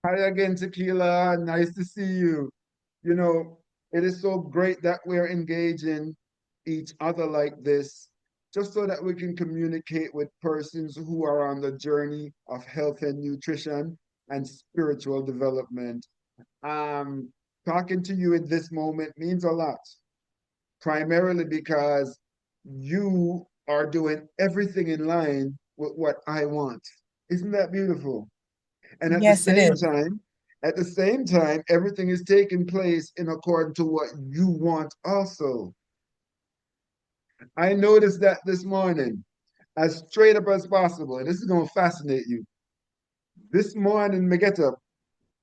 Hi again, Tequila. Nice to see you. You know, it is so great that we're engaging each other like this, just so that we can communicate with persons who are on the journey of health and nutrition and spiritual development. Um, Talking to you in this moment means a lot, primarily because you are doing everything in line with what I want. Isn't that beautiful? And Yes, it is. at the same time, everything is taking place in accordance to what you want also. I noticed that this morning, as straight up as possible, and this is going to fascinate you. This morning, I get up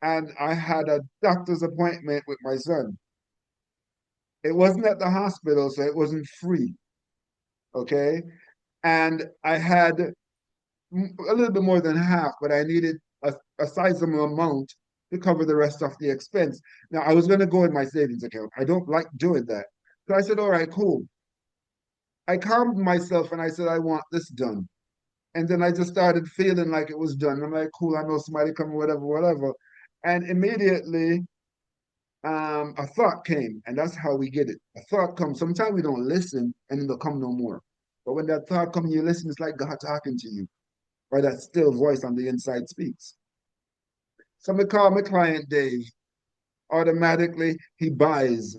and I had a doctor's appointment with my son. It wasn't at the hospital, so it wasn't free. Okay. And I had a little bit more than half, but I needed a sizable amount to cover the rest of the expense. Now, I was going to go in my savings account. I don't like doing that. So I said, all right, cool. I calmed myself and I said, I want this done. And then I just started feeling like it was done. I'm like, cool, I know somebody coming, whatever, whatever. And immediately, a thought came, and that's how we get it. A thought comes. Sometimes we don't listen, and it'll come no more. But when that thought comes, you listen. It's like God talking to you, or that still voice on the inside speaks. So I call my client Dave. Automatically, he buys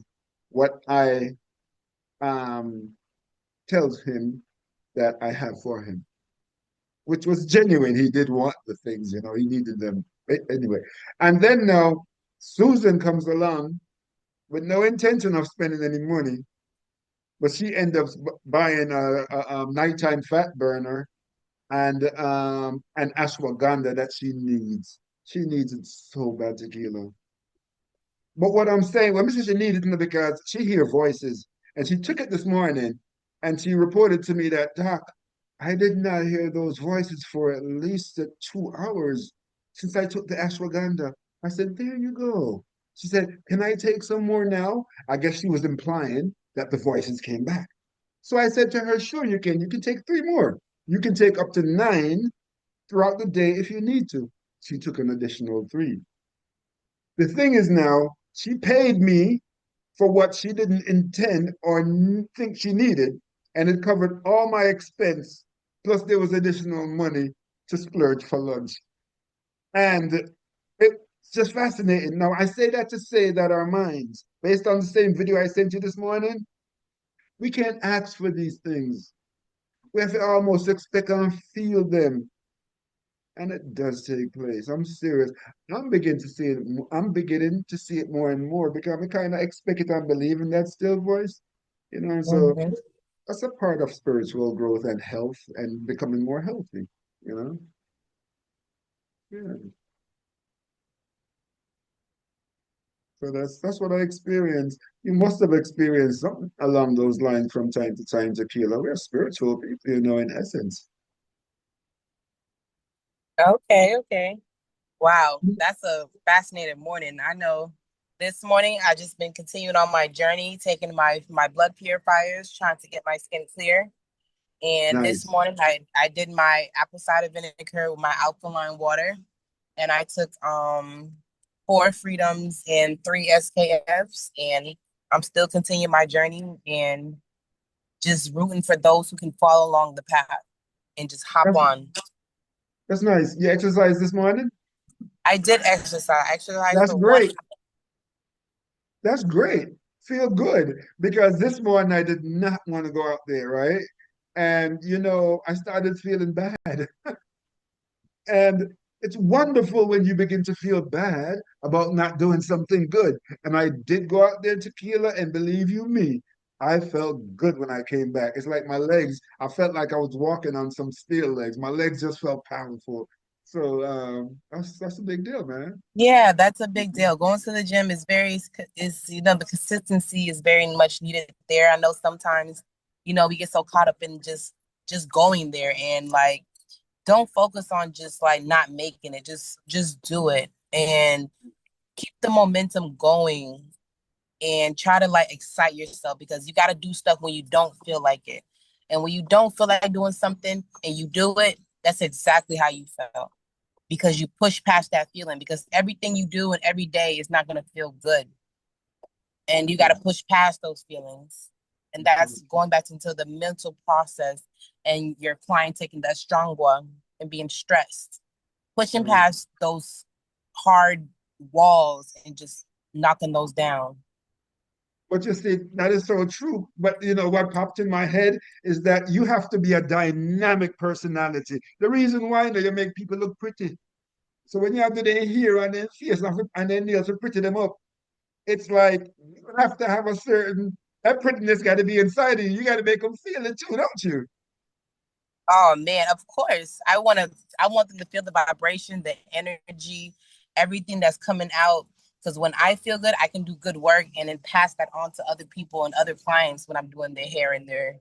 what I um, tells him that I have for him, which was genuine. He did want the things, he needed them. Anyway. And then now Susan comes along with no intention of spending any money, but she ends up buying a nighttime fat burner and an ashwagandha that she needs. She needs it so bad, Tequila. But what I'm saying, well, Mrs. Shanita didn't because she hear voices, and she took it this morning, and she reported to me that, Doc, I did not hear those voices for at least 2 hours since I took the ashwagandha. I said, there you go. She said, can I take some more now? I guess she was implying that the voices came back. So I said to her, sure, you can. You can take three more. You can take up to nine throughout the day if you need to. She took an additional three. The thing is now, she paid me for what she didn't intend or think she needed, and it covered all my expense. Plus, there was additional money to splurge for lunch. And it's just fascinating. Now, I say that to say that our minds, based on the same video I sent you this morning, we can't ask for these things. We have to almost expect and feel them. And it does take place. I'm serious. I'm beginning to see it more and more because I kind of expect it and believe in that still voice. And so Mhm. that's a part of spiritual growth and health and becoming more healthy, you know? Yeah. So that's what I experienced. You must have experienced something along those lines from time to time, Tequila. We're spiritual people, in essence. Okay, okay. Wow, that's a fascinating morning. I know this morning I just been continuing on my journey, taking my blood purifiers, trying to get my skin clear. And this Nice. morning I did my apple cider vinegar with my alkaline water, and I took four freedoms and three SKFs, and I'm still continuing my journey and just rooting for those who can follow along the path and just hop That's, on. that's nice. You exercised this morning? I did exercise. I exercised That's for one. great. That's great. Feel good because this morning I did not want to go out there, right? And I started feeling bad. And it's wonderful when you begin to feel bad about not doing something good. And I did go out there, Tequila, and believe you me, I felt good when I came back. It's like my legs, I felt like I was walking on some steel legs. My legs just felt powerful. So that's a big deal, man. Yeah, that's a big deal. Going to the gym is the consistency is very much needed there. I know sometimes, we get so caught up in just going there and like don't focus on just like not making it. Just do it and keep the momentum going and try to like excite yourself because you got to do stuff when you don't feel like it. And when you don't feel like doing something and you do it, that's exactly how you felt. because you push past that feeling, because everything you do and every day is not going to feel good. And you got to push past those feelings. And that's going back into the mental process and your client taking that strong one and being stressed, pushing past those hard walls and just knocking those down. But you see, that is so true. But you know what popped in my head is that you have to be a dynamic personality. The reason why, you know, you make people look pretty. So when you have to their hair and their face and their nails to pretty them up, it's like you have to have a certain that prettiness got to be inside of you. You got to make them feel it too, don't you? Oh man, of course. I want them to feel the vibration, the energy, everything that's coming out. Because when I feel good, I can do good work and then pass that on to other people and other clients when I'm doing their hair and their.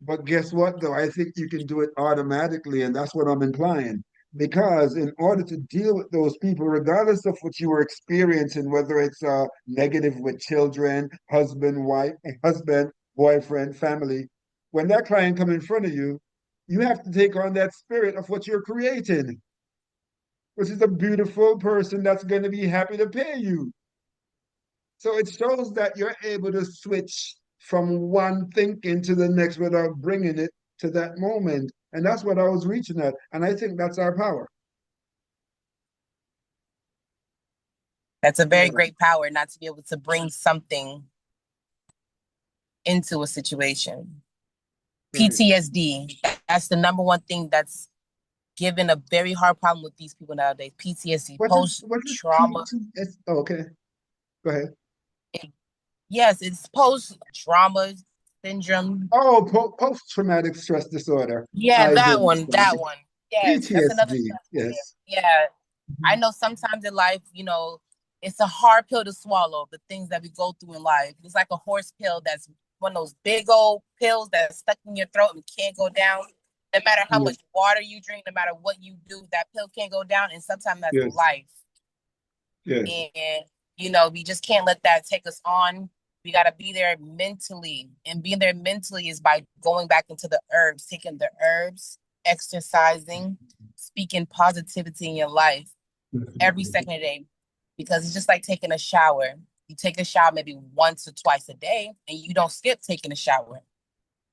But guess what, though? I think you can do it automatically, and that's what I'm implying. Because in order to deal with those people, regardless of what you were experiencing, whether it's negative with children, husband, boyfriend, family, when that client come in front of you, you have to take on that spirit of what you're creating, which is a beautiful person that's going to be happy to pay you. So it shows that you're able to switch from one thinking to the next without bringing it to that moment. And that's what I was reaching at. And I think that's our power. That's a very Yeah. great power, not to be able to bring something into a situation. Right. PTSD, that's the number one thing that's given a very hard problem with these people nowadays. PTSD, post What is trauma. PTSD? Oh, okay. Go ahead. Yes, it's post trauma syndrome. Oh, post-traumatic stress disorder. Yeah, I do that one, understand. that one. Yes, that's another PTSD. stress disorder. Yes. Yeah, I Mhm. know sometimes in life, it's a hard pill to swallow, the things that we go through in life. It's like a horse pill that's one of those big old pills that's stuck in your throat and can't go down. No matter how Yes. much water you drink, no matter what you do, that pill can't go down. And sometimes that's Yes. life. Yes. And, we just can't let that take us on. We got to be there mentally. And being there mentally is by going back into the herbs, taking the herbs, exercising, speaking positivity in your life every second of the day, because it's just like taking a shower. You take a shower maybe once or twice a day, and you don't skip taking a shower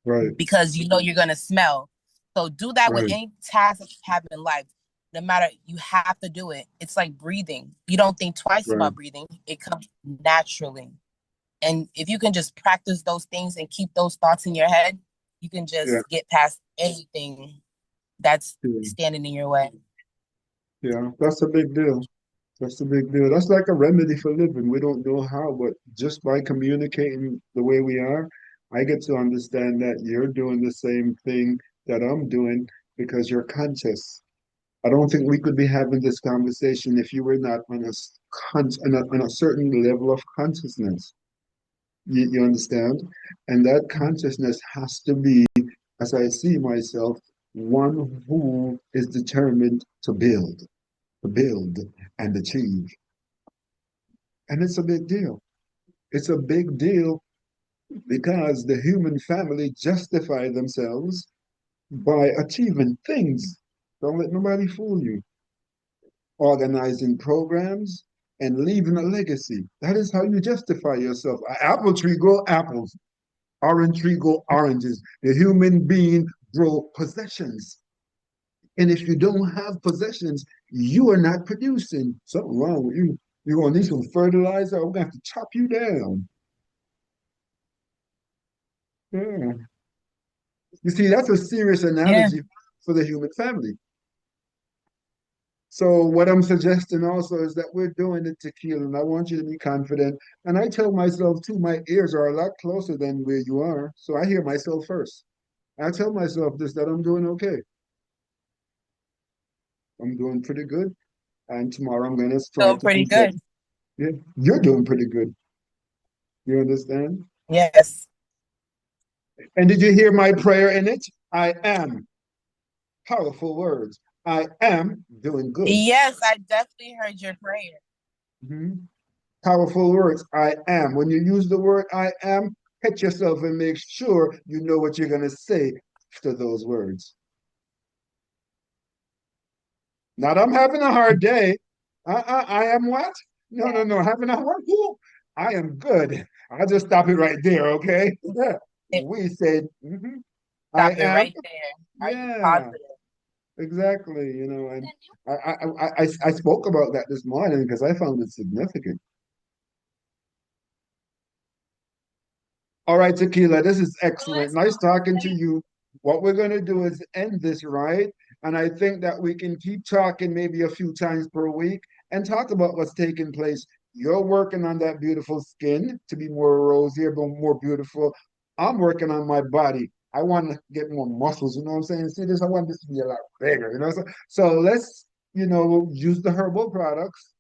Right. because you know you're gonna smell. So do that with Right. any task that you have in life. No matter, you have to do it. It's like breathing. You don't think twice Right. about breathing. It comes naturally. And if you can just practice those things and keep those thoughts in your head, you can Yeah. just get past anything that's Yeah. standing in your way. Yeah. That's a big deal. That's the big deal. That's like a remedy for living. We don't know how, but just by communicating the way we are, I get to understand that you're doing the same thing that I'm doing because you're conscious. I don't think we could be having this conversation if you were not on a certain level of consciousness. You understand? And that consciousness has to be, as I see myself, one who is determined to build and achieve. And it's a big deal. It's a big deal because the human family justify themselves by achieving things. Don't let nobody fool you. Organizing programs and leaving a legacy. That is how you justify yourself. An apple tree grow apples. Orange tree grow oranges. The human being grow possessions. And if you don't have possessions, you are not producing. Something wrong with you. You're gonna need some fertilizer. We're gonna have to chop you down. Yeah. You see, that's a serious Yeah. analogy for the human family. So what I'm suggesting also is that we're doing it to kill, and I want you to be confident. And I tell myself too, my ears are a lot closer than where you are, so I hear myself first. I tell myself this that I'm doing okay. I'm doing pretty good, and tomorrow I'm gonna strive Doing to pretty do better. good. Yeah, you're doing pretty good. You understand? Yes. And did you hear my prayer in it? I am. Powerful words. I am doing good. Yes, I definitely heard your prayer. Mhm. Powerful words. I am. When you use the word I am, catch yourself and make sure you know what you're going to say after those words. Not I'm having a hard day. I am what? No, no, Yeah. no. Having a hard day. I am good. I'll just stop it right there, okay? It- We said, mhm, I Stop it am. right there. Are you Yeah, positive? exactly. And I spoke about that this morning because I found it significant. All right, Tequila, this is excellent. Nice talking to you. What we're going to do is end this, right? And I think that we can keep talking maybe a few times per week and talk about what's taking place. You're working on that beautiful skin to be more rosier, but more beautiful. I'm working on my body. I want to get more muscles, you know what I'm saying? See this, I want this to be a lot bigger, you know? So let's, use the herbal products,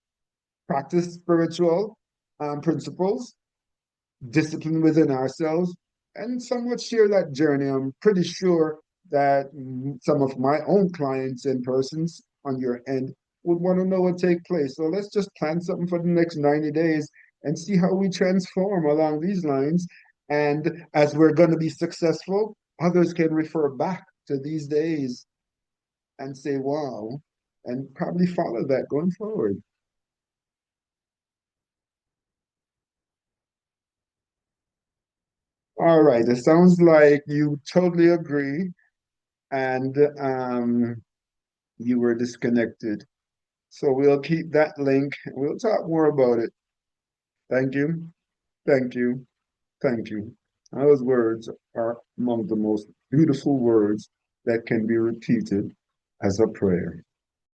practice spiritual principles, discipline within ourselves, and somewhat share that journey. I'm pretty sure that some of my own clients and persons on your end would want to know what take place. So let's just plan something for the next 90 days and see how we transform along these lines. And as we're going to be successful, others can refer back to these days and say, wow, and probably follow that going forward. All right, it sounds like you totally agree and you were disconnected. So we'll keep that link. We'll talk more about it. Thank you. Thank you. Thank you. Those words are among the most beautiful words that can be repeated as a prayer.